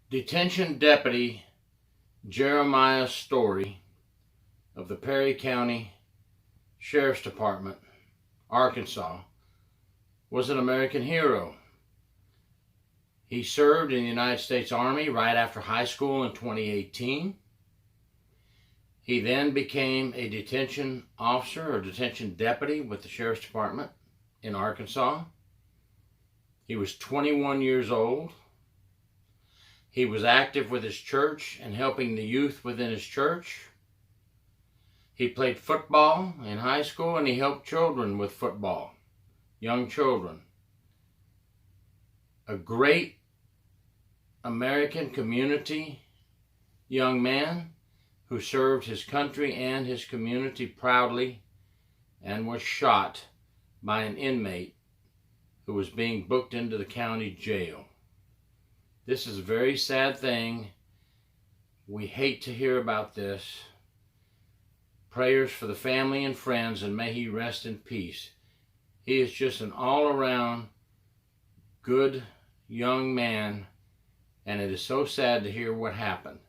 Detention Deputy Jeremiah Storey of the Perry County Sheriff's Department, Arkansas, was an American hero. He served in the United States Army right after high school in 2018. He then became a detention officer or detention deputy with the Sheriff's Department in Arkansas. He was 21 years old. He was active with his church and helping the youth within his church. He played football in high school and he helped children with football, young children. A great American community young man who served his country and his community proudly and was shot by an inmate who was being booked into the county jail. This is a very sad thing. We hate to hear about this. Prayers for the family and friends, and may he rest in peace. He is just an all-around good young man, and it is so sad to hear what happened.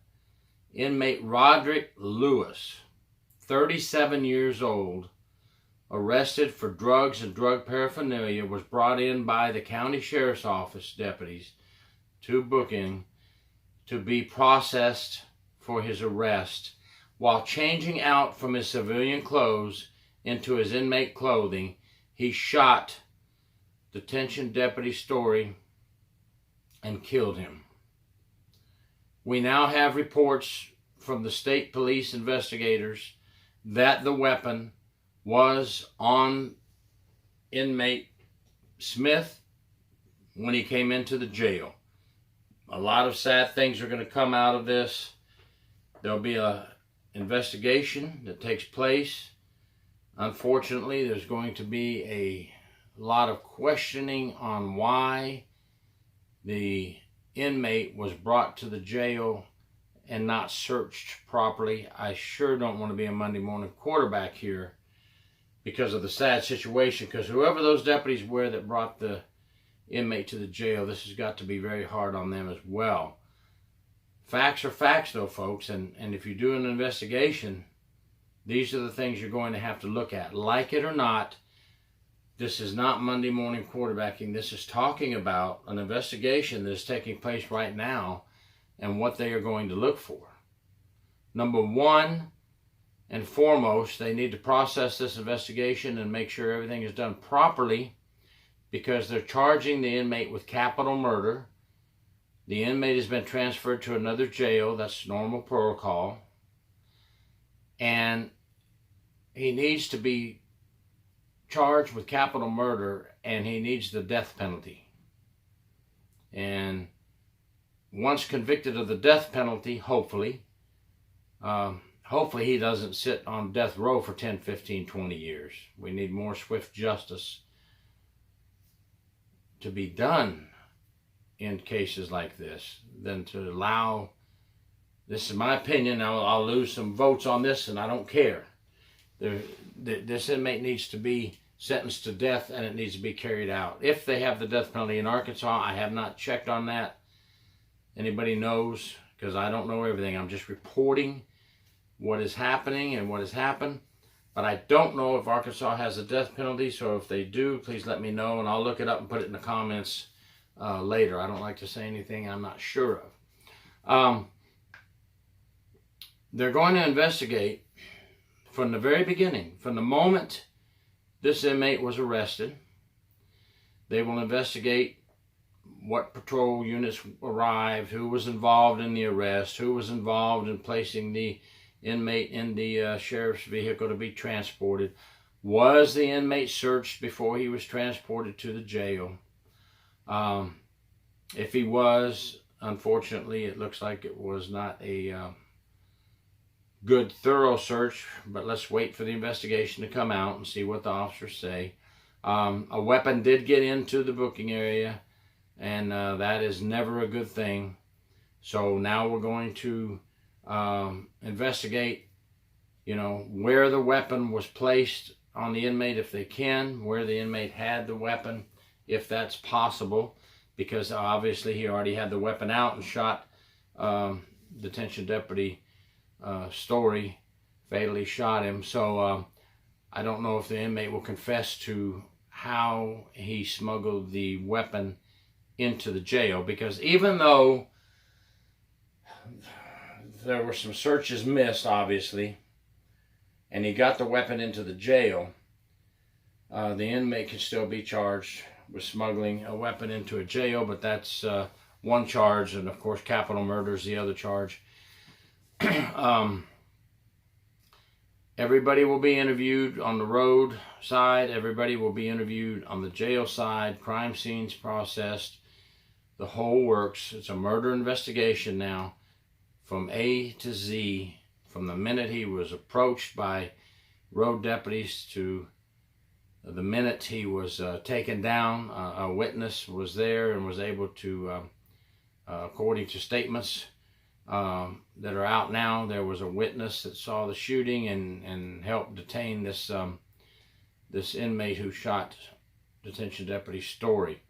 Inmate Roderick Lewis, 37 years old, arrested for drugs and drug paraphernalia, was brought in by the county sheriff's office deputies to booking to be processed for his arrest. While changing out from his civilian clothes into his inmate clothing, he shot Detention Deputy Storey and killed him. We now have reports from the state police investigators that the weapon was on inmate Smith when he came into the jail. A lot of sad things are going to come out of this. There'll be an investigation that takes place. Unfortunately, there's going to be a lot of questioning on why the inmate was brought to the jail and not searched properly. I sure don't want to be a Monday morning quarterback here because of the sad situation, because whoever those deputies were that brought the inmate to the jail, this has got to be very hard on them as well. Facts are facts though, folks, and if you do an investigation, these are the things you're going to have to look at. Like it or not, this is not Monday morning quarterbacking. This is talking about an investigation that is taking place right now and what they are going to look for. Number one and foremost, they need to process this investigation and make sure everything is done properly, because they're charging the inmate with capital murder. The inmate has been transferred to another jail. That's normal protocol. And he needs to be charged with capital murder, and he needs the death penalty. And once convicted of the death penalty, hopefully he doesn't sit on death row for 10, 15, 20 years. We need more swift justice to be done in cases like this than to allow, this is my opinion, I'll lose some votes on this and I don't care. This inmate needs to be sentenced to death, and it needs to be carried out. If they have the death penalty in Arkansas, I have not checked on that. Anybody knows? Because I don't know everything. I'm just reporting what is happening and what has happened. But I don't know if Arkansas has a death penalty, so if they do, please let me know, and I'll look it up and put it in the comments later. I don't like to say anything I'm not sure of. They're going to investigate from the very beginning, from the moment this inmate was arrested. They will investigate what patrol units arrived, who was involved in the arrest, who was involved in placing the inmate in the sheriff's vehicle to be transported. Was the inmate searched before he was transported to the jail? If he was, unfortunately, it looks like it was not a good, thorough search, but let's wait for the investigation to come out and see what the officers say. A weapon did get into the booking area, and that is never a good thing. So now we're going to investigate, where the weapon was placed on the inmate, if they can, where the inmate had the weapon, if that's possible, because obviously he already had the weapon out and shot detention deputy Storey fatally shot him. So I don't know if the inmate will confess to how he smuggled the weapon into the jail, because even though there were some searches missed, obviously, and he got the weapon into the jail, the inmate can still be charged with smuggling a weapon into a jail, but that's one charge, and of course capital murder is the other charge. Everybody will be interviewed on the road side. Everybody will be interviewed on the jail side. Crime scenes processed. The whole works. It's a murder investigation now, from A to Z, from the minute he was approached by road deputies to the minute he was taken down. A witness was there and was able to, according to statements that are out now, there was a witness that saw the shooting and helped detain this this inmate who shot detention deputy Storey.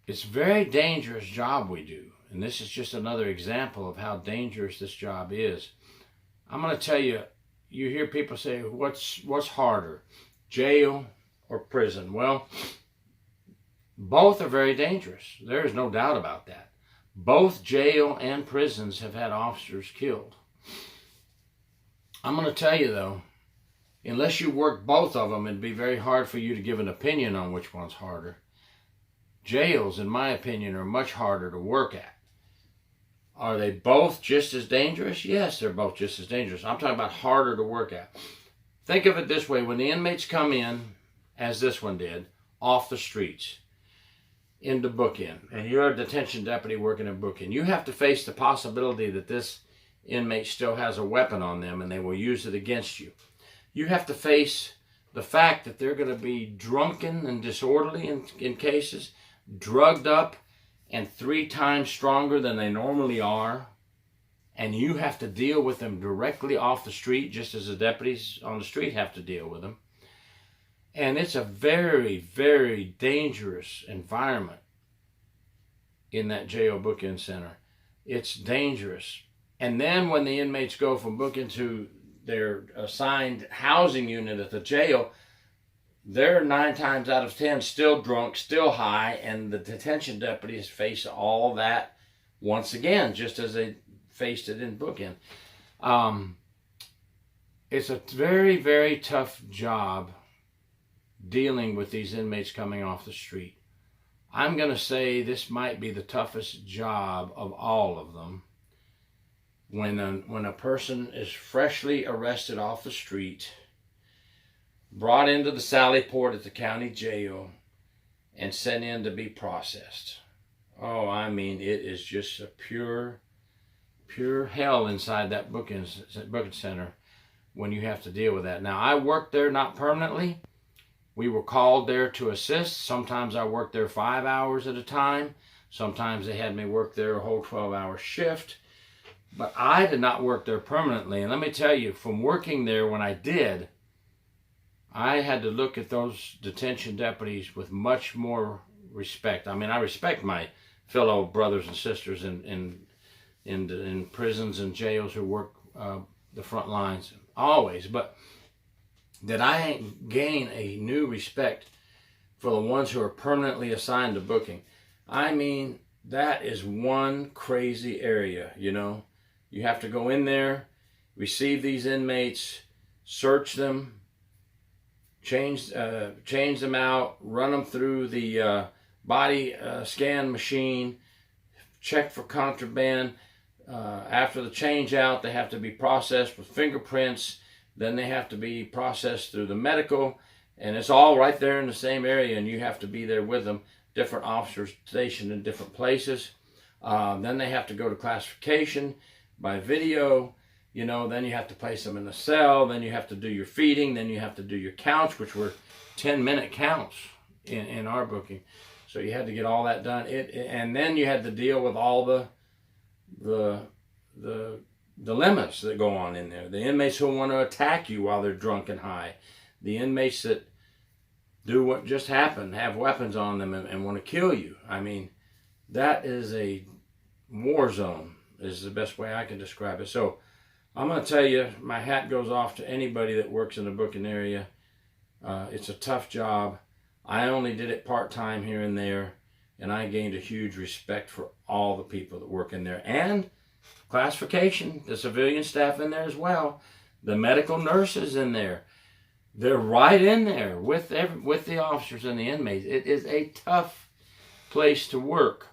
It's a very dangerous job we do, and this is just another example of how dangerous this job is. I'm going to tell you, you hear people say, what's harder, jail or prison? Well, both are very dangerous. There is no doubt about that. Both jail and prisons have had officers killed. I'm going to tell you though, unless you work both of them, it'd be very hard for you to give an opinion on which one's harder. Jails, in my opinion, are much harder to work at. Are they both just as dangerous? Yes, they're both just as dangerous. I'm talking about harder to work at. Think of it this way. When the inmates come in, as this one did, off the streets, into book-in, and you're a detention deputy working in book-in, you have to face the possibility that this inmate still has a weapon on them and they will use it against you. You have to face the fact that they're going to be drunken and disorderly in cases, drugged up and 3 times stronger than they normally are, and you have to deal with them directly off the street, just as the deputies on the street have to deal with them. And it's a very, very dangerous environment in that jail book-in center. It's dangerous. And then when the inmates go from book-in to their assigned housing unit at the jail, they're 9 times out of 10 still drunk, still high, and the detention deputies face all that once again, just as they faced it in book-in. It's a very, very tough job dealing with these inmates coming off the street. I'm going to say this might be the toughest job of all of them. When a person is freshly arrested off the street, brought into the Sally Port at the county jail, and sent in to be processed. Oh, I mean, it is just a pure hell inside that booking center when you have to deal with that. Now, I worked there not permanently. We were called there to assist. Sometimes I worked there 5 hours at a time. Sometimes they had me work there a whole 12-hour shift. But I did not work there permanently. And let me tell you, from working there when I did, I had to look at those detention deputies with much more respect. I mean, I respect my fellow brothers and sisters in prisons and jails who work the front lines, always. But that I gain a new respect for the ones who are permanently assigned to booking. I mean, that is one crazy area, you know. You have to go in there, receive these inmates, search them, change them out, run them through the body scan machine, check for contraband. After the change out, they have to be processed with fingerprints. Then they have to be processed through the medical, and it's all right there in the same area, and you have to be there with them. Different officers stationed in different places. Then they have to go to classification by video. You know, then you have to place them in the cell. Then you have to do your feeding. Then you have to do your counts, which were 10-minute counts in our booking. So you had to get all that done. And then you had to deal with all the dilemmas that go on in there. The inmates who want to attack you while they're drunk and high. The inmates that do what just happened, have weapons on them and want to kill you. I mean, that is a war zone is the best way I can describe it. So I'm going to tell you, my hat goes off to anybody that works in the booking area. It's a tough job. I only did it part-time here and there, and I gained a huge respect for all the people that work in there. And classification, the civilian staff in there as well, the medical nurses in there. They're right in there with the officers and the inmates. It is a tough place to work.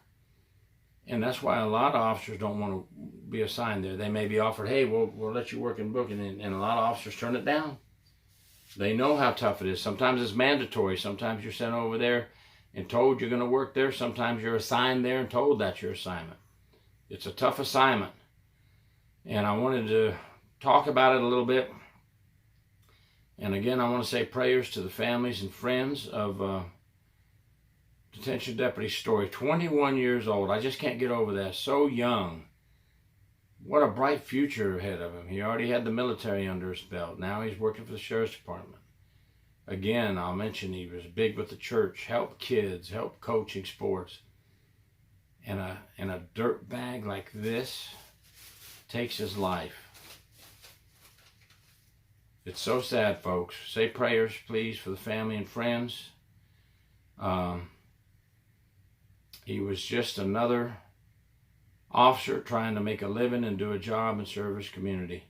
And that's why a lot of officers don't want to be assigned there. They may be offered, hey, we'll let you work in booking, and a lot of officers turn it down. They know how tough it is. Sometimes it's mandatory. Sometimes you're sent over there and told you're going to work there. Sometimes you're assigned there and told that's your assignment. It's a tough assignment. And I wanted to talk about it a little bit. And again, I want to say prayers to the families and friends of Detention Deputy Storey, 21 years old. I just can't get over that. So young. What a bright future ahead of him. He already had the military under his belt. Now he's working for the Sheriff's Department. Again, I'll mention he was big with the church. Help kids, help coaching sports. And a dirt bag like this takes his life. It's so sad, folks. Say prayers, please, for the family and friends. He was just another officer trying to make a living and do a job and serve his community.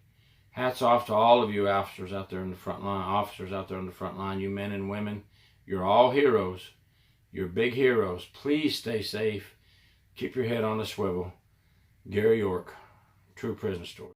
Hats off to all of you officers out there in the front line, you men and women. You're all heroes. You're big heroes. Please stay safe. Keep your head on the swivel. Gary York, True Prison Story.